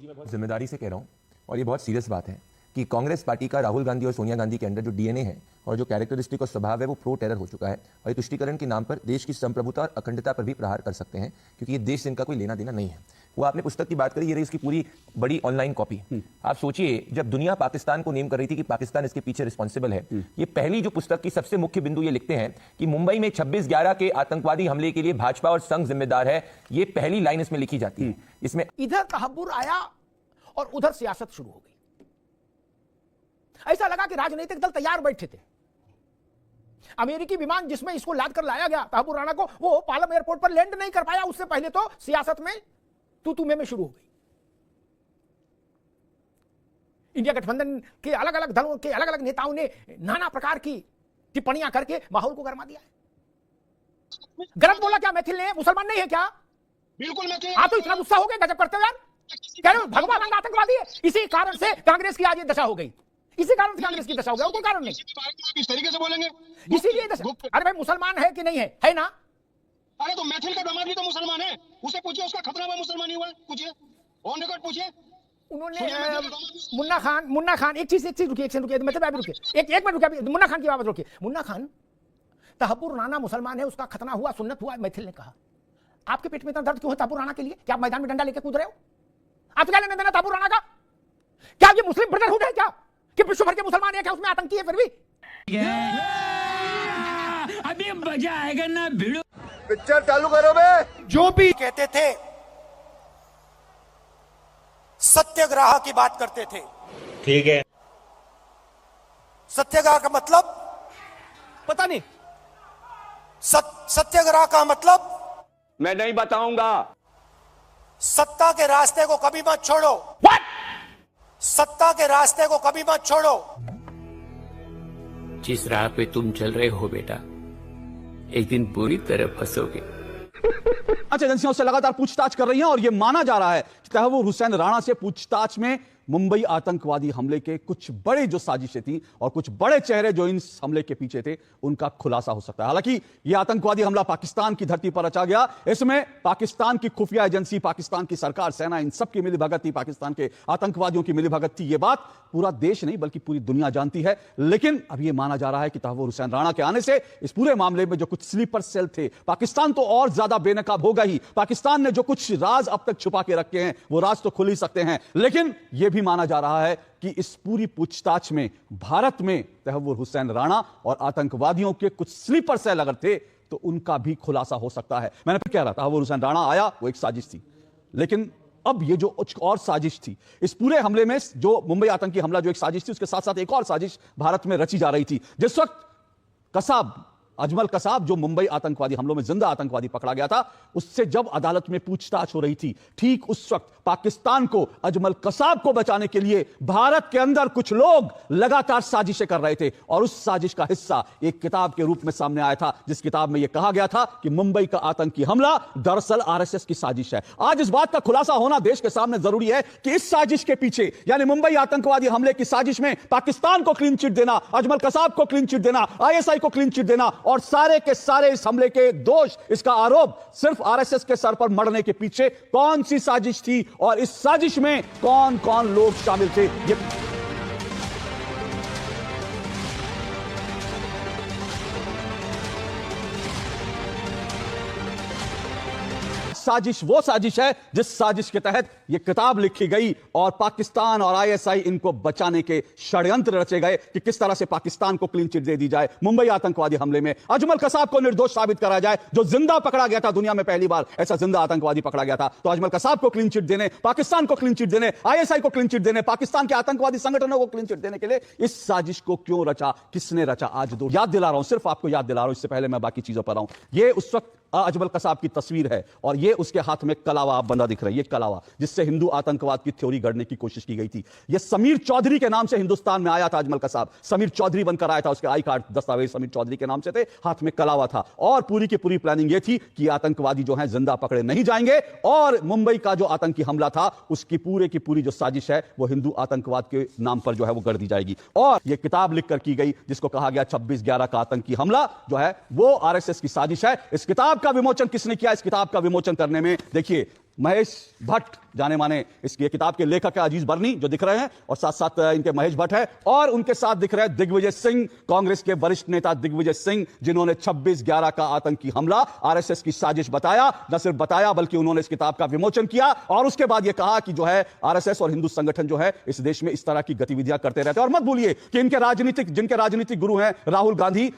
जिम्मेदारी से कह रहा हूं और ये बहुत सीरियस बात है कि कांग्रेस पार्टी का राहुल गांधी और सोनिया गांधी के अंदर जो डीएनए है और जो कैरेक्टरिस्टिक और स्वभाव है वो प्रो टेरर हो चुका है और ये तुष्टीकरण के नाम पर देश की संप्रभुता और अखंडता पर भी प्रहार कर सकते हैं क्योंकि ये देश से इनका कोई लेना देना नहीं है। वो आपने पुस्तक की बात करी, ये रही इसकी पूरी बड़ी ऑनलाइन कॉपी। आप सोचिए, जब दुनिया पाकिस्तान को नेम कर रही थी कि पाकिस्तान इसके पीछे रिस्पॉन्सिबल है, ये पहली जो पुस्तक की सबसे मुख्य बिंदु ये लिखते हैं कि मुंबई में 26/11 के आतंकवादी हमले के लिए भाजपा और संघ जिम्मेदार है। ये पहली लाइन इसमें लिखी जाती है। इसमें इधर तहब्बुर आया और उधर सियासत शुरू हो गई। ऐसा लगा कि राजनीतिक दल तैयार बैठे थे। अमेरिकी विमान जिसमें इसको लाद कर लाया गया तहब्बुर राणा को, वो पालम एयरपोर्ट पर लैंड नहीं कर पाया। उससे पहले तो सियासत में तू में शुरू हो गई। इंडिया गठबंधन के अलग अलग दलों के अलग अलग नेताओं ने नाना प्रकार की टिप्पणियां करके माहौल को गरमा दिया है। गलत बोला क्या मैथिल ने? मुसलमान नहीं है क्या? बिल्कुल मैथिल। आप तो इतना गुस्सा हो गए, गजब करते हो यार। कह रहे हो भगवान रंग आतंकवादी है। इसी कारण से कांग्रेस की आज ये दशा हो गई। इसी कारण से कांग्रेस की दशा हो गई, और कोई कारण नहीं। इस तरीके से बोलेंगे इसीलिए दशा। अरे भाई, मुसलमान है कि नहीं है ना? अरे तो मैथिल का दामाद भी तो मुसलमान है, उसे पूछिए उसका खतरा हुआ मुसलमान ही हुआ है, पूछिए ऑन रिकॉर्ड पूछिए। उन्होंने मुन्ना खान एक चीज रुकिए मतलब आप रुकिए एक मिनट रुकिए। मुन्ना खान की बात रुकिए। मुन्ना खान, तहब्बुर राणा मुसलमान है, उसका खतना हुआ, सुन्नत हुआ, मैथिल ने कहा। आपके पेट में इतना दर्द क्यों है तहब्बुर राणा के लिए? क्या आप मैदान में डंडा लेकर कूद रहे हो? आप क्या लेने देना तहब्बुर राणा का? क्या ये मुस्लिम ब्रदरहुड है क्या कि विश्व भर के मुसलमान है क्या उसमें आतंकी है? फिर भी अभी मजा आएगा ना भिड़ो। पिक्चर चालू करो बे। जो भी कहते थे सत्याग्रह की बात करते थे। ठीक है। सत्याग्रह का मतलब पता नहीं। सत्याग्रह का मतलब मैं नहीं बताऊंगा। सत्ता के रास्ते को कभी मत छोड़ो। सत्ता के रास्ते को कभी मत छोड़ो। जिस राह पे तुम चल रहे हो बेटा, एक दिन बुरी तरह फंसोगे। एजेंसियों से लगातार पूछताछ कर रही हैं और यह माना जा रहा है कि तहव्वुर हुसैन राणा से पूछताछ में मुंबई आतंकवादी हमले के कुछ बड़े जो साजिशें थी और कुछ बड़े चेहरे जो इन हमले के पीछे थे, उनका खुलासा हो सकता है। हालांकि यह आतंकवादी हमला पाकिस्तान की धरती पर रचा गया। इसमें पाकिस्तान की खुफिया एजेंसी, पाकिस्तान की सरकार, सेना, इन सब की मिलीभगत थी, पाकिस्तान के आतंकवादियों की मिलीभगत थी। यह बात पूरा देश नहीं बल्कि पूरी दुनिया जानती है। लेकिन अब यह माना जा रहा है कि तहव्वुर हुसैन राणा के आने से इस पूरे मामले में जो कुछ स्लीपर सेल थे, पाकिस्तान तो और ज्यादा बेनकाब होगा ही। पाकिस्तान ने जो कुछ राज अब तक छुपा के रखे हैं वो राज तो खुल ही सकते हैं। लेकिन यह भी माना जा रहा है कि इस पूरी पूछताछ में भारत में तहव्वुर हुसैन राणा और आतंकवादियों के कुछ स्लीपर सेल अगर थे तो उनका भी खुलासा हो सकता है। मैंने फिर कह रहा था तहव्वुर हुसैन राणा आया, वो एक साजिश थी, लेकिन अब ये जो और साजिश थी इस पूरे हमले में, जो मुंबई आतंकी हमला जो एक साजिश थी, उसके साथ साथ एक और साजिश भारत में रची जा रही थी। जिस वक्त कसाब, अजमल कसाब, जो मुंबई आतंकवादी हमलों में जिंदा आतंकवादी पकड़ा गया था, उससे जब अदालत में पूछताछ हो रही थी, ठीक उस वक्त पाकिस्तान को, अजमल कसाब को बचाने के लिए भारत के अंदर कुछ लोग लगातार साजिशें कर रहे थे। और उस साजिश का हिस्सा एक किताब के रूप में सामने आया था, जिस किताब में यह कहा गया था कि मुंबई का आतंकी हमला दरअसल आरएसएस की साजिश है। आज इस बात का खुलासा होना देश के सामने जरूरी है कि इस साजिश के पीछे, यानी मुंबई आतंकवादी हमले की साजिश में पाकिस्तान को क्लीन चिट देना, अजमल कसाब को क्लीन चिट देना, आईएसआई को क्लीन चिट देना और सारे के सारे इस हमले के दोष, इसका आरोप सिर्फ आरएसएस के सर पर मढ़ने के पीछे कौन सी साजिश थी और इस साजिश में कौन कौन लोग शामिल थे, ये साजिश वो साजिश है जिस साजिश के तहत यह किताब लिखी गई और पाकिस्तान और आईएसआई इनको बचाने के षड्यंत्र रचे गए कि किस तरह से पाकिस्तान को क्लीन चिट दे दी जाए। मुंबई आतंकवादी हमले में अजमल कसाब को निर्दोष साबित करा जाए, जो जिंदा पकड़ा गया था, दुनिया में पहली बार ऐसा जिंदा आतंकवादी पकड़ा गया था। तो अजमल कसाब को क्लीन चिट देने, पाकिस्तान को क्लीन चिट देने, आईएसआई को क्लीन चिट देने, पाकिस्तान के आतंकवादी संगठनों को क्लीन चिट देने के लिए इस साजिश को क्यों रचा, किसने रचा? आज दो याद दिला रहा हूं, सिर्फ आपको याद दिला रहा हूं, इससे पहले मैं बाकी चीजों पर आऊं। यह उस वक्त अजमल कसाब की तस्वीर है और यह उसके हाथ में कलावा बंदा दिख रहा है, ये कलावा जिससे हिंदू आतंकवाद की थ्योरी गढ़ने की कोशिश की गई थी। यह समीर चौधरी के नाम से हिंदुस्तान में आया था। अजमल कसाब समीर चौधरी बनकर आया था, उसके आई कार्ड दस्तावेज समीर चौधरी के नाम से थे, हाथ में कलावा था और पूरी की पूरी प्लानिंग यह थी कि आतंकवादी जो हैं जिंदा पकड़े नहीं जाएंगे और मुंबई का जो आतंकी हमला था उसकी पूरे की पूरी जो साजिश है वो हिंदू आतंकवाद के नाम पर जो है वो गढ़ दी जाएगी। और यह किताब लिखकर की गई जिसको कहा गया 26/11 का आतंकी हमला जो है वो आरएसएस की साजिश है। इस किताब का विमोचन किसने किया? इस किताब का विमोचन करने में देखिए महेश भट्ट जाने माने इस किताब के लेखक है अजीज बर्नी जो दिख रहे हैं, और साथ साथ इनके महेश भट्ट है, और उनके साथ दिख रहे हैं दिग्विजय सिंह, कांग्रेस के वरिष्ठ नेता दिग्विजय सिंह, जिन्होंने 26/11 का आतंकी हमला आरएसएस की साजिश बताया। न सिर्फ बताया बल्कि उन्होंने इस किताब का विमोचन किया और उसके बाद यह कहा कि जो है आरएसएस और हिंदू संगठन जो है इस देश में इस तरह की गतिविधियां करते रहते हैं। और मत भूलिए कि जिनके राजनीतिक गुरु हैं राहुल गांधी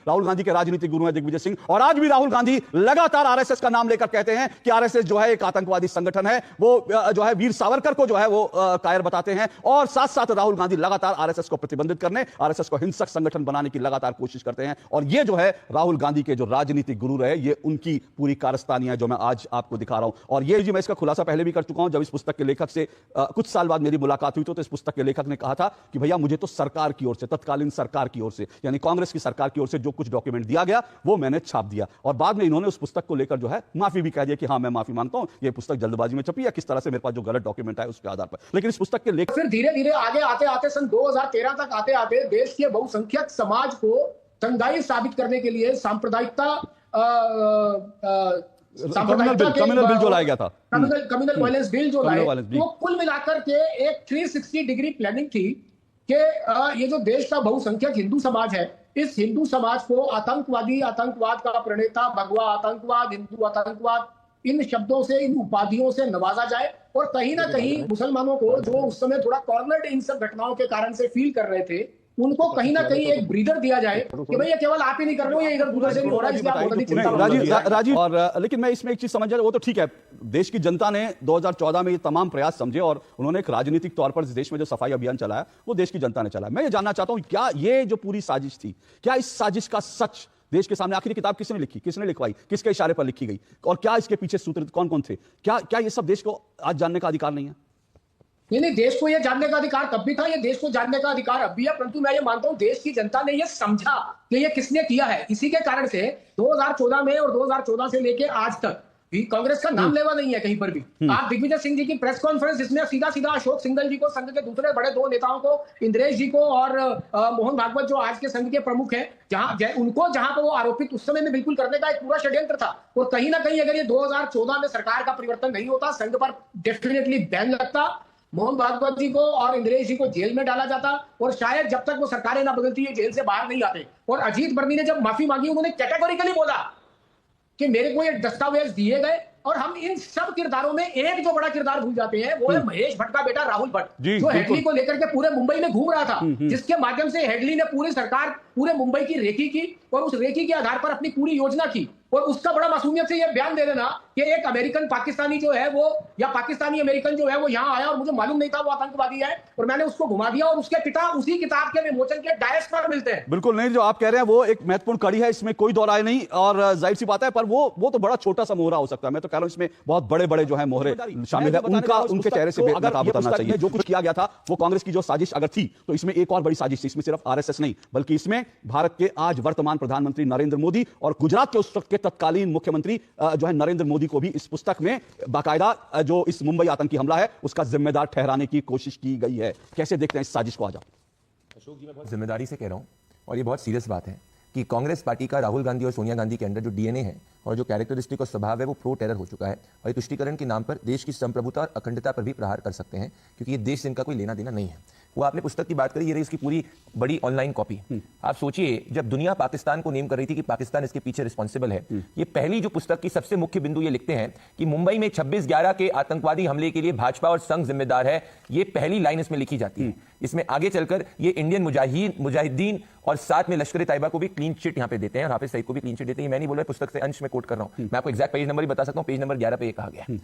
के राजनीतिक गुरु हैं दिग्विजय सिंह, और आज भी राहुल गांधी लगातार आरएसएस का नाम लेकर कहते हैं कि आरएसएस जो है एक आतंकवादी संगठन है। वो जो है वीर सावरकर को जो है वो कायर बताते हैं, और साथ साथ राहुल गांधी लगातार आरएसएस को प्रतिबंधित करने, आरएसएस को हिंसक संगठन बनाने की लगातार कोशिश करते हैं। और ये जो है राहुल गांधी के जो राजनीतिक गुरु रहे, ये उनकी पूरी कारस्तानी है जो मैं आज आपको दिखा रहा हूं। और ये जी मैं इसका खुलासा पहले भी कर चुका हूं, जब इस पुस्तक के लेखक से कुछ साल बाद मेरी मुलाकात हुई तो इस पुस्तक के लेखक ने कहा था कि भैया मुझे तो सरकार की ओर से, तत्कालीन सरकार की ओर से, यानी कांग्रेस की सरकार की ओर से जो कुछ डॉक्यूमेंट दिया गया वो मैंने छाप दिया। और बाद में इन्होंने उस पुस्तक को लेकर जो है माफी भी कह दिया कि हाँ मैं माफी मांगता हूं, ये पुस्तक जल्दबाजी में छपी या किस तरह से मेरे पास जो गलत डॉक्यूमेंट है उसके आधार पर। लेकिन इस पुस्तक के लेखक फिर धीरे धीरे आगे आते आते सन 2013 तक आते आते देश के बहुसंख्यक समाज को दंगाई साबित करने के लिए कम्युनल बिल जो लाया गया था, कम्युनल वायलेंस बिल जो लाए, वो कुल मिलाकर के एक 360 डिग्री प्लानिंग थी कि ये जो देश का बहुसंख्यक हिंदू समाज है, इस हिंदू समाज को आतंकवाद का प्रणेता, भगवा आतंकवाद, हिंदू आतंकवाद, इन शब्दों से, इन उपाधियों से नवाजा जाए, और कहीं ना कहीं मुसलमानों को जो उस समय थोड़ा कॉर्नर्ड इन सब घटनाओं के कारण से फील कर रहे थे, उनको कहीं ना कहीं एक ब्रीदर दिया जाए कि भाई ये केवल आप ही नहीं कर रहे हो, ये इधर उधर से भी हो रहा है, इसलिए आप बहुत अधिक चिंता मत करिए। राजीव, और लेकिन मैं इसमें एक चीज समझ, वो तो ठीक है, देश की जनता ने 2014 में ये तमाम प्रयास समझे और उन्होंने एक राजनीतिक तौर पर इस देश में जो सफाई अभियान चलाया वो देश की जनता ने चलाया। मैं ये जानना चाहता हूं क्या ये जो पूरी साजिश थी, क्या इस साजिश का सच देश के सामने, आखिर किताब किसने लिखी, किसने लिखवाई, किसके इशारे पर लिखी गई, और क्या इसके पीछे सूत्र कौन कौन थे, क्या ये सब देश को आज जानने का अधिकार नहीं है? नहीं, देश को यह जानने का अधिकार तब भी था, ये देश को जानने का अधिकार अब भी है, परंतु मैं ये मानता हूं देश की जनता ने ये समझा कि ये किसने किया है। इसी के कारण से 2014 में और 2014 से लेके आज तक भी कांग्रेस का नाम लेवा नहीं है कहीं पर भी। आप दिग्विजय सिंह जी की प्रेस कॉन्फ्रेंस, जिसमें सीधा सीधा अशोक सिंघल जी को, संघ के दूसरे बड़े 2 नेताओं को, इंद्रेश जी को और मोहन भागवत जो आज के संघ के प्रमुख हैं, जहां पर वो आरोपित उस समय में बिल्कुल करने का एक पूरा षड्यंत्र था। और कहीं ना कहीं अगर ये 2014 में सरकार का परिवर्तन नहीं होता, संघ पर डेफिनेटली बैन लगता, मोहन भागवत जी को और इंद्रेश जी को जेल में डाला जाता, और शायद जब तक वो सरकारें ना बदलती है जेल से बाहर नहीं आते। और अजीत बर्नी ने जब माफी मांगी, उन्होंने कैटेगोरिकली बोला कि मेरे को ये दस्तावेज दिए गए, और हम इन सब किरदारों में एक जो बड़ा किरदार भूल जाते हैं, वो है महेश भट्ट का बेटा राहुल भट्ट, जो हेडली को लेकर के पूरे मुंबई में घूम रहा था, जिसके माध्यम से हेडली ने पूरी सरकार, पूरे मुंबई की रेकी की, और उस रेकी के आधार पर अपनी पूरी योजना की। और उसका बड़ा मासूमियत से यह बयान दे देना कि एक अमेरिकन पाकिस्तानी जो है वो, या पाकिस्तानी अमेरिकन जो है वो यहाँ आया और मुझे मालूम नहीं था वो आतंकवादी है, और मैंने उसको घुमा दिया, और उसके पिता उसी किताब के विमोचन के डायस पर मिलते हैं। बिल्कुल नहीं, जो आप कह रहे हैं वो एक महत्वपूर्ण कड़ी है, इसमें कोई दो राय नहीं, और जाहिर सी बात है, पर वो तो बड़ा छोटा सा मोहरा हो सकता है। मैं तो कह रहा हूं इसमें बहुत बड़े बड़े जो है मोहरे शामिल है, उनके चेहरे से बेनकाब उतरना चाहिए। जो कुछ किया गया था वो कांग्रेस की जो साजिश अगर थी, तो इसमें एक और बड़ी साजिश थी। इसमें सिर्फ आरएसएस नहीं, बल्कि इसमें भारत के आज वर्तमान प्रधानमंत्री नरेंद्र मोदी और गुजरात के उस वक्त के तत्कालीन मुख्यमंत्री जो है नरेंद्र मोदी को भी इस पुस्तक में बाकायदा जो इस मुंबई आतंकी हमला है उसका जिम्मेदार ठहराने की कोशिश की गई है। कैसे देखते हैं इस साजिश को? आ जाओ। अशोक जी, मैं बहुत जिम्मेदारी से कह रहा हूं, और ये बहुत सीरियस बात है कि कांग्रेस पार्टी का राहुल गांधी और सोनिया गांधी के अंदर जो डीएनए है और जो कैरेक्टरिस्टिक और स्वभाव है वो प्रो टेरर हो चुका है, और ये तुष्टीकरण के नाम पर देश की संप्रभुता और अखंडता पर भी प्रहार कर सकते हैं, क्योंकि ये देश से इनका कोई लेना देना नहीं है। वो आपने पुस्तक की बात करी, ये रही इसकी पूरी बड़ी ऑनलाइन कॉपी। आप सोचिए, जब दुनिया पाकिस्तान को नेम कर रही थी कि पाकिस्तान इसके पीछे रिस्पॉन्सिबल है, ये पहली जो पुस्तक की सबसे मुख्य बिंदु ये लिखते हैं कि मुंबई में 26/11 के आतंकवादी हमले के लिए भाजपा और संघ जिम्मेदार है। ये पहली लाइन इसमें लिखी जाती है। इसमें आगे चलकर ये इंडियन मुजाहिदीन और साथ में लश्कर तैयबा को भी क्लीन चिट यहां पे देते हैं, और हाफिज सईद को भी क्लीन चिट देते हैं। मैं नहीं बोल रहा, पुस्तक से अंश में कोट कर रहा हूं, मैं आपको एग्जैक्ट पेज नंबर ही बता सकता हूं, पेज नंबर 11 पे ये कहा गया है।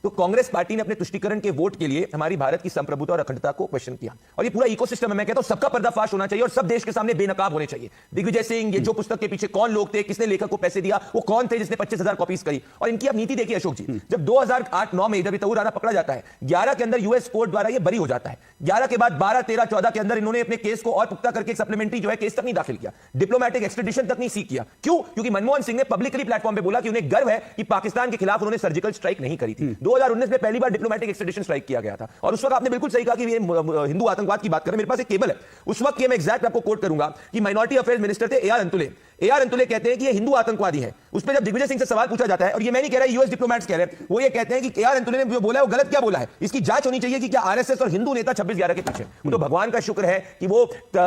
तो कांग्रेस पार्टी ने अपने तुष्टीकरण के वोट के लिए हमारी भारत की संप्रभुता और अखंडता को क्वेश्चन किया, और ये पूरा इकोसिस्टम है। मैं कहता हूं सबका पर्दाफाश होना चाहिए और सब देश के सामने बेनकाब होने चाहिए। दिग्विजय सिंह, ये जो पुस्तक के पीछे कौन लोग थे, किसने लेखक को पैसे दिया, वो कौन थे जिसने 25,000 कॉपीज करी, और इनकी अब नीति देखिए अशोक जी। जब 2008-9 में जब तऊर राणा पकड़ा जाता है, 11 के अंदर यूएस कोर्ट द्वारा ये बरी हो जाता है। 11 के बाद 12, 13, 14 के अंदर इन्होंने अपने केस को और पुख्ता करके एक सप्लीमेंट्री जो है केस तक नहीं दाखिल किया, डिप्लोमेटिक एक्सट्रेडिशन तक नहीं सीख किया। क्यों? क्योंकि मनमोहन सिंह ने पब्लिकली प्लेटफॉर्म पे बोला कि उन्हें गर्व है कि पाकिस्तान के खिलाफ उन्होंने सर्जिकल स्ट्राइक नहीं करी थी। 2019 में पहली बार डिप्लोमेटिक एक्सट्रेडिशन स्ट्राइक किया गया था, और उस वक्त आपने बिल्कुल सही कहा कि ये हिंदू आतंकवाद की बात करें। मेरे पास एक केबल है, उस वक्त के मैं एग्जैक्ट आपको कोट करूंगा कि माइनॉरिटी अफेयर्स मिनिस्टर थे AR अंतुले। AR अंतुले कहते हैं कि ये हिंदू आतंकवादी है। उस पर जब दिग्विजय सिंह से सवाल पूछा जाता है, और ये मैं नहीं कह रहा, यूएस डिप्लोमेट्स कह रहे हैं, वो ये कहते हैं कि AR अंतुले ने जो बोला है वो गलत क्या बोला है, इसकी जांच होनी चाहिए कि क्या RSS और हिंदू नेता 26/11 के पीछे। तो भगवान का शुक्र है कि वो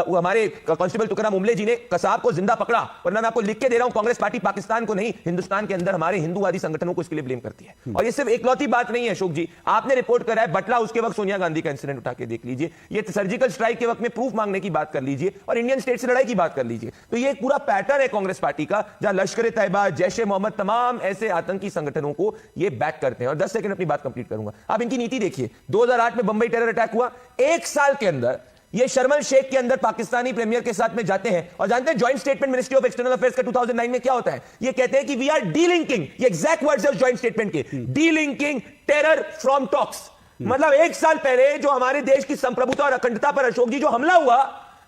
हमारे कांस्टेबल तुकाराम उमले जी ने कसाब को जिंदा पकड़ा, वरना मैं आपको लिख के दे रहा हूं, कांग्रेस पार्टी पाकिस्तान को नहीं, हिंदुस्तान के अंदर हमारे हिंदूवादी संगठनों को इसके लिए ब्लेम करती है। और ये सिर्फ एकलौती बात नहीं है अशोक जी, आपने रिपोर्ट करा है बटला, उसके वक्त सोनिया गांधी का इंसिडेंट उठा के देख लीजिए, ये सर्जिकल स्ट्राइक के वक्त में प्रूफ मांगने की बात कर लीजिए, और इंडियन स्टेट से लड़ाई की बात कर लीजिए। तो ये एक पूरा पैटर्न है कांग्रेस पार्टी का, जहां लश्कर तैयबा, जैश ए मोहम्मद, तमाम ऐसे आतंकी संगठनों को ये बैक करते हैं। और 10 सेकंड अपनी बात कंप्लीट करूंगा। आप इनकी नीति देखिए, 2008 में बंबई टेरर अटैक हुआ, एक साल के अंदर ये शर्मल शेख के अंदर पाकिस्तानी प्रीमियर के साथ में जाते हैं, और जानते हैं joint statement ministry of external affairs का 2009 में क्या होता है, ये कहते हैं कि वी आर डीलिंकिंग, ये एग्जैक्ट वर्ड्स है उस जॉइंट स्टेटमेंट के, डीलिंकिंग टेरर फ्रॉम टॉक्स। मतलब एक साल पहले जो हमारे देश की संप्रभुता और अखंडता पर अशोक जी जो हमला हुआ,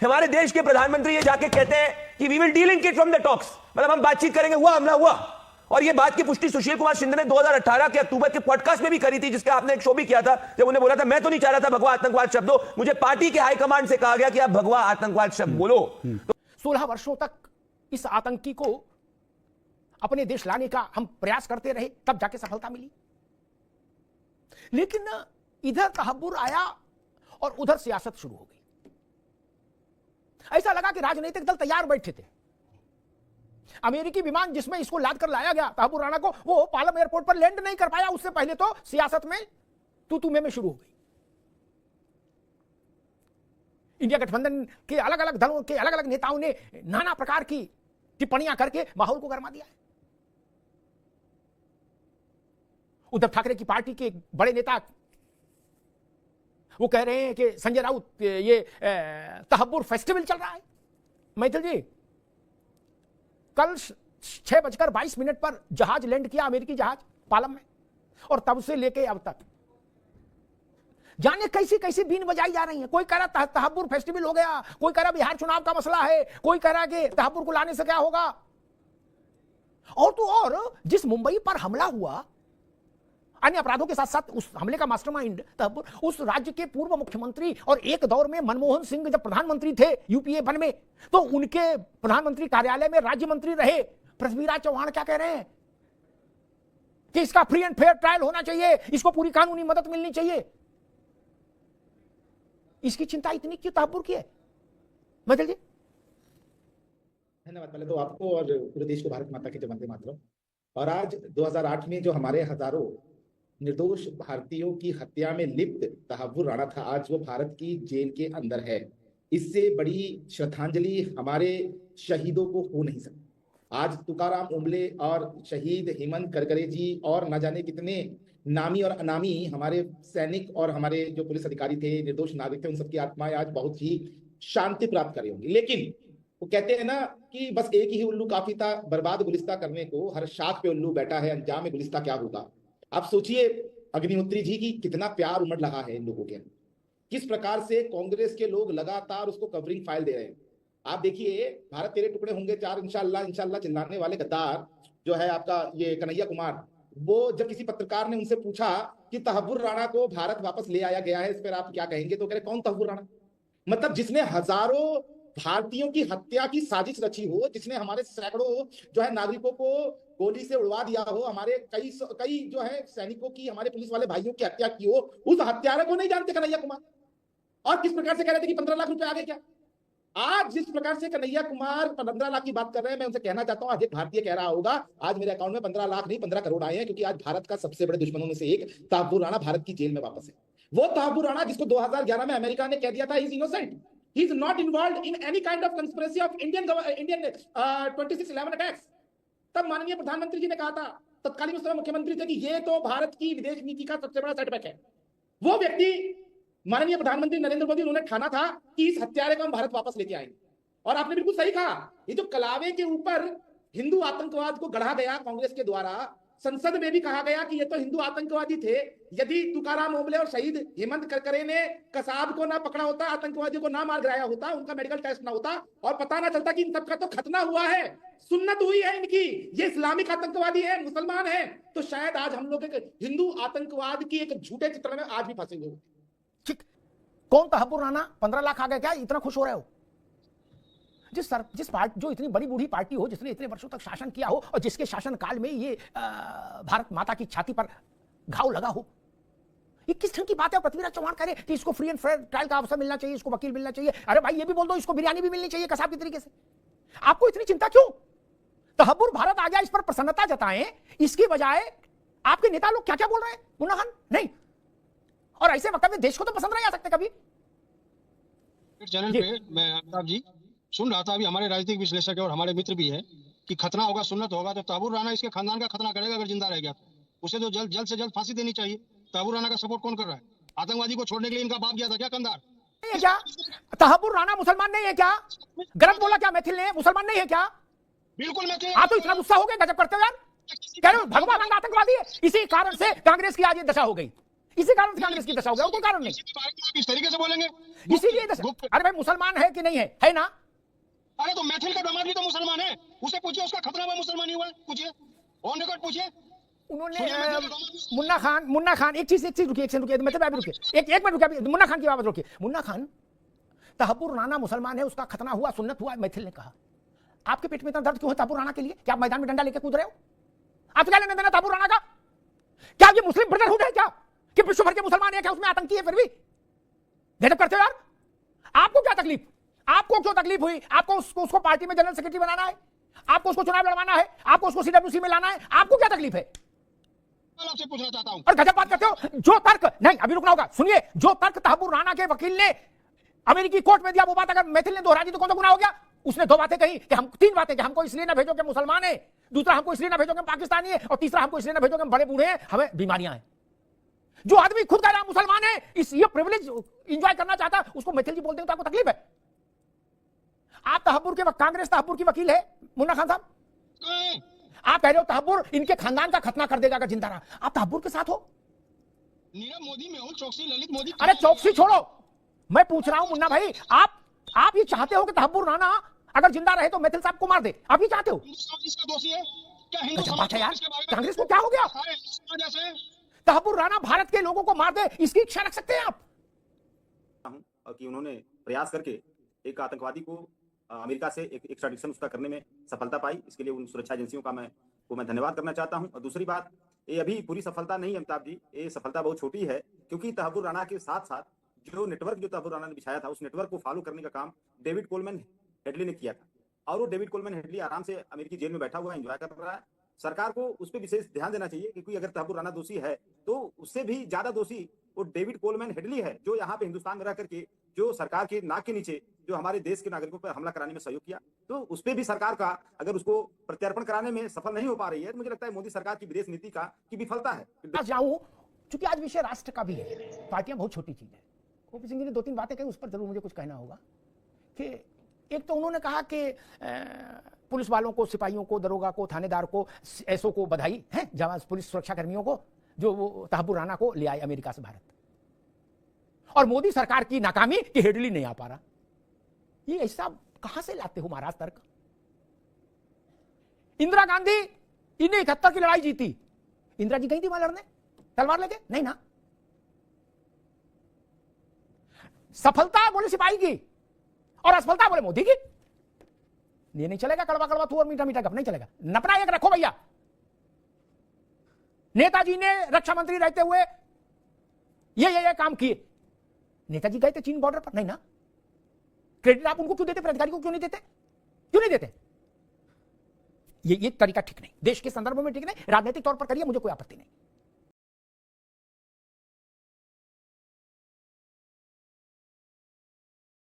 हमारे देश के प्रधानमंत्री ये जाके कहते हैं कि we will delink it from the talks, मतलब हम बातचीत करेंगे, हुआ हमला हुआ। और ये बात की पुष्टि सुशील कुमार शिंदे ने 2018 के अक्टूबर के पॉडकास्ट में भी करी थी, जिसका आपने एक शो भी किया था, जब उन्हें बोला था मैं तो नहीं चाह रहा था भगवा आतंकवाद शब्द हो, मुझे पार्टी के हाईकमांड से कहा गया कि आप भगवा आतंकवाद शब्द बोलो। 16 वर्षों तक इस आतंकी को अपने देश लाने का हम प्रयास करते रहे, तब जाके सफलता मिली। लेकिन इधर तहब्बुर आया और उधर सियासत शुरू हो गई। ऐसा लगा कि राजनीतिक दल तैयार बैठे थे। अमेरिकी विमान जिसमें इसको लाद कर लाया गया तहब्बुर राणा को, वो पालम एयरपोर्ट पर लैंड नहीं कर पाया, उससे पहले तो सियासत में तू में शुरू हो गई। इंडिया गठबंधन के अलग अलग दलों के अलग अलग नेताओं ने नाना प्रकार की टिप्पणियां करके माहौल को गर्मा दिया है। उद्धव ठाकरे की पार्टी के बड़े नेता वो कह रहे हैं कि संजय राउत ये तहब्बुर फेस्टिवल चल रहा है। मैथिल जी, कल 6:22 पर जहाज लैंड किया, अमेरिकी जहाज पालम में, और तब से लेके अब तक जाने कैसी कैसी बीन बजाई जा रही है। कोई कह रहा तहब्बुर फेस्टिवल हो गया, कोई कह रहा बिहार चुनाव का मसला है, कोई कह रहा कि तहब्बुर को लाने से क्या होगा। और तो और जिस मुंबई पर हमला हुआ, अन्य अपराधों के साथ साथ उस हमले का मास्टरमाइंड तहब्बुर, उस राज्य के पूर्व मुख्यमंत्री और एक दौर में मनमोहन सिंह जब प्रधानमंत्री थे यूपीए 1 में, तो उनके प्रधानमंत्री कार्यालय में राज्य मंत्री रहे पृथ्वीराज चौहान क्या कह रहे हैं कि इसका फ्री एंड फेयर ट्रायल होना चाहिए, इसको पूरी कानूनी मदद मिलनी चाहिए। इसकी चिंता इतनी क्यों तहब्बुर की है? मैथिल जी। धन्यवाद। पहले तो आपको और पूरे देश को भारत माता की जय, वंदे मातरम। और आज 2008 में जो हमारे हजारों निर्दोष भारतीयों की हत्या में लिप्त तहब्बुर राणा था, आज वो भारत की जेल के अंदर है। इससे बड़ी श्रद्धांजलि हमारे शहीदों को हो नहीं सकती। आज तुकाराम उमले और शहीद हेमंत करकरे जी और न जाने कितने नामी और अनामी हमारे सैनिक और हमारे जो पुलिस अधिकारी थे, निर्दोष नागरिक थे, उन सबकी आत्माएं आज बहुत ही शांति प्राप्त कर रही होंगी। लेकिन वो कहते हैं ना कि बस एक ही उल्लू काफी था बर्बाद गुलिस्ता करने को, हर शाख पे उल्लू बैठा है, अंजाम में गुलिस्ता क्या होगा। आप सोचिए अग्निहोत्री जी की कितना प्यार उमड़ रहा है इन लोगों के, किस प्रकार से कांग्रेस के लोग लगातार उसको कवरिंग फाइल दे रहे हैं। आप देखिए, भारत तेरे टुकड़े होंगे 4 इंशाल्लाह इंशाल्लाह चिल्लाने वाले गद्दार जो है आपका ये कन्हैया कुमार, वो जब किसी पत्रकार ने उनसे पूछा कि तहब्बुर राणा को भारत वापस ले आया गया है, इस पर आप क्या कहेंगे, तो कह रहे कौन तहब्बुर राणा, मतलब जिसने हजारों भारतीयों की हत्या की साजिश रची हो, जिसने हमारे सैकड़ों जो है नागरिकों को गोली से उड़वा दिया हो, हमारे कई जो है सैनिकों की, हमारे पुलिस वाले भाइयों की हत्या की हो, उस हत्यारे को नहीं जानते कन्हैया कुमार। और किस प्रकार से कह रहे थे कि 15 लाख रुपए आ गए क्या। आज जिस प्रकार से कन्हैया कुमार 15 लाख की बात कर रहे हैं, मैं उनसे कहना चाहता हूं, आज एक भारतीय कह रहा होगा आज मेरे अकाउंट में 15 लाख नहीं 15 करोड़ आए हैं, क्योंकि आज भारत का सबसे बड़े दुश्मनों में से एक तहब्बुर राणा भारत की जेल में वापस है। वो तहब्बुर राणा जिसको 2011 में अमेरिका ने कह दिया था is innocent, he is not involved in any kind of conspiracy of Indian 26/11 attacks। तब माननीय प्रधानमंत्री जी ने कहा था, तत्कालीन उस समय मुख्यमंत्री थे, कि ये तो भारत की विदेश नीति का सबसे बड़ा सेटबैक है। वो व्यक्ति माननीय प्रधानमंत्री नरेंद्र मोदी, उन्होंने ठाना था कि इस हत्यारे को हम भारत वापस लेके आएंगे। और आपने बिल्कुल सही कहा, ये जो कलावे के ऊपर हिंदू आतंकवाद को गढ़ा गया कांग्रेस के द्वारा, संसद में भी कहा गया कि ये तो हिंदू आतंकवादी थे। यदि तुकाराम ओबले और शहीद हेमंत करकरे ने कसाब को ना पकड़ा होता, आतंकवादियों को ना मार गिराया होता, उनका मेडिकल टेस्ट ना होता और पता ना चलता कि इन सबका तो खतना हुआ है, सुन्नत हुई है इनकी, ये इस्लामिक आतंकवादी है, मुसलमान है, तो शायद आज हम लोग एक हिंदू आतंकवाद की एक झूठे चित्र में आज भी फंसे हुए। ठीक, कौन तहब्बुर राणा 15 लाख आ गया क्या, इतना खुश हो रहे हो? जिस पार्टी जो इतनी बड़ी बूढ़ी पार्टी हो, जिसने इतने वर्षों तक शासन किया हो और जिसके शासन काल में ये भारत माता की छाती पर घाव लगा हो, ये किस ढंग की बात है? पृथ्वीराज चौहान कह रहे कि इसको फ्री एंड फेयर ट्रायल का अवसर मिलना चाहिए, इसको वकील मिलना चाहिए। अरे भाई ये भी बोल दो इसको बिरयानी भी मिलनी चाहिए कसाब की तरीके से। आपको इतनी चिंता क्यों? तहब्बुर भारत आ गया, इस पर प्रसन्नता जताएं, इसकी बजाय आपके नेता लोग क्या क्या बोल रहे हैं? मुन्ना खान नहीं, और ऐसे वक्त में देश को तो पसंद नहीं आ सकते कभी। चैनल पे मैं अमिताभ जी सुन रहा था, अभी हमारे राजनीतिक विश्लेषक है और हमारे मित्र भी है कि खतना होगा, सुन्नत होगा, तो तहब्बुर राणा इसके खानदान का खतना करेगा अगर जिंदा रह गया तो। उसे तो जल्द से जल्द फांसी देनी चाहिए। तहब्बुर राणा का सपोर्ट कौन कर रहा है? आतंकवादी को छोड़ने के लिए इनका बाप गया था क्या कंधार? नहीं है क्या? तहब्बुर राणा मुसलमान नहीं है क्या? गलत बोला क्या मैथिल ने? मुसलमान नहीं है क्या? बिल्कुल मैं आप तो इतना गुस्सा हो गए, गजब करते हो यार। कह रहे हो भगवान रंग आतंकवादी है, इसी कारण से कांग्रेस की आज ये दशा हो गई, इसी कारण से कांग्रेस की दशा हो गई, और कोई कारण नहीं। इस तरीके से बोलेंगे इसीलिए अरे भाई मुसलमान है कि नहीं है? है ना? अरे तो मैथिल का दामाद भी तो मुसलमान है, उसे पूछिए उसका खतना हुआ मुसलमानी हुआ है, पूछिए ऑन रिकॉर्ड पूछिए। उन्होंने मुन्ना खान एक चीज रुकिए, मतलब अभी रुकिए, एक मिनट रुकिए, मुन्ना खान की बात रुकिए। मुन्ना खान, तहब्बुर राणा मुसलमान है, उसका खतना हुआ, सुन्नत हुआ, मैथिल ने कहा। आपके पेट में इतना दर्द क्यों है तहब्बुर राणा के लिए? क्या आप मैदान में डंडा लेकर कूद रहे हो? आप क्या लेने देना तहब्बुर राणा का? क्या ये मुस्लिम ब्रदरहुड है क्या कि विश्व भर के मुसलमान है क्या उसमें आतंकी है? फिर भी गजब करते हो यार। आपको क्या तकलीफ? आपको क्यों तकलीफ हुई? आपको उसको पार्टी में जनरल सेक्रेटरी बनाना है, आपको उसको चुनाव लड़वाना है, आपको उसको सीडब्ल्यूसी में लाना है, आपको क्या तकलीफ है? आपसे पूछना चाहता हूं। और गजब बात करते हो। जो तर्क नहीं, अभी रुकना होगा, सुनिए। जो तर्क तहब्बुर राणा के वकील ने अमेरिकी कोर्ट में दिया, वो बात अगर मैथिल ने दोहरा दी तो कौन सा गुनाह हो गया? उसने दो बातें कही कि हम, तीन बातें कि हमको इसलिए ना भेजो कि मुसलमान है, दूसरा हमको इसलिए ना भेजो कि पाकिस्तानी है, और तीसरा हमको इसलिए ना भेजो कि हम बड़े बूढ़े हैं, हमें बीमारियां हैं। जो आदमी खुद कह रहा मुसलमान है, इस ये प्रिविलेज एंजॉय करना चाहता, उसको मैथिल जी बोलते हैं तो आपको तकलीफ है? आप कांग्रेस तहब्बुर की वकील है मुन्ना खान साहब। आप कह रहे हो तहब्बुर इनके खानदान का खतना कर देगा अगर जिंदा रहा। आप तहब्बुर के साथ हो? नीरव मोदी, मेहुल चौकसी, ललित मोदी। अरे चौकसी छोड़ो, मैं पूछ रहा हूं मुन्ना भाई, आप ये चाहते हो कि तहब्बुर राणा अगर जिंदा रहे तो मैथिल साहब को मार दे? आप ये चाहते हो? इसका दोषी है क्या? हिंदू समाज है यार, कांग्रेस को क्या हो गया? तहब्बुर राणा भारत के लोगों को मार दे, इसकी इच्छा रख सकते हैं आप? कि उन्होंने प्रयास करके एक आतंकवादी को अमेरिका से एक एक्स्ट्राडिशन उसका करने में सफलता पाई, इसके लिए उन सुरक्षा एजेंसियों का मैं धन्यवाद करना चाहता हूं। और दूसरी बात, ये अभी पूरी सफलता नहीं है अमिताभ जी, ये सफलता बहुत छोटी है, क्योंकि तहब्बुर राणा के साथ साथ जो नेटवर्क जो तहब्बुर राणा ने बिछाया था, उस नेटवर्क को फॉलो करने का काम डेविड कोलमैन हेडली ने किया था, और वो डेविड कोलमैन हेडली आराम से अमेरिकी जेल में बैठा हुआ एंजॉय कर रहा है। सरकार को उस पर विशेष ध्यान देना चाहिए, क्योंकि अगर तहब्बुर राणा दोषी है तो उससे भी ज्यादा दोषी वो डेविड कोलमैन हेडली है, जो यहाँ पे हिंदुस्तान में रह करके जो सरकार के नाक के नीचे जो हमारे देश के नागरिकों पर हमला कराने में सहयोग किया, तो उस पर भी सरकार का अगर उसको प्रत्यर्पण कराने में सफल नहीं हो पा रही है, तो मुझे लगता है मोदी सरकार की विदेश नीति की विफलता है। चूंकि आज विषय राष्ट्र का भी है, पार्टियां बहुत छोटी चीज है। ओपी सिंह जी ने दो तीन बातें कही, उस पर जरूर मुझे कुछ कहना होगा। कि एक तो उन्होंने कहा कि पुलिस वालों को, सिपाहियों को, दरोगा को, थानेदार को, एसओ को बधाई है, जवान पुलिस सुरक्षा कर्मियों को, जो वो तहब्बुर राणा को ले आए अमेरिका से भारत, और मोदी सरकार की नाकामी कि हेडली नहीं आ पा रहा। ये ऐसा कहां से लाते हो महाराज तर्क? इंदिरा गांधी इन्हें 71 की लड़ाई जीती, इंदिरा जी गई थी वहां लड़ने तलवार लेके? नहीं ना। सफलता बोले सिपाही की और असफलता बोले मोदी की। ये नहीं चलेगा, कड़वा कड़वा तू और मीठा मीठा गप नहीं चलेगा। नपना एक रखो भैया। नेताजी ने रक्षा मंत्री रहते हुए ये काम किए। नेताजी गए थे चीन बॉर्डर पर? नहीं ना। क्रेडिट आप उनको क्यों देते, अधिकारी को क्यों नहीं देते? क्यों नहीं देते? ये तरीका ठीक नहीं, देश के संदर्भ में ठीक नहीं, राजनीतिक तौर पर करिए, मुझे कोई आपत्ति नहीं।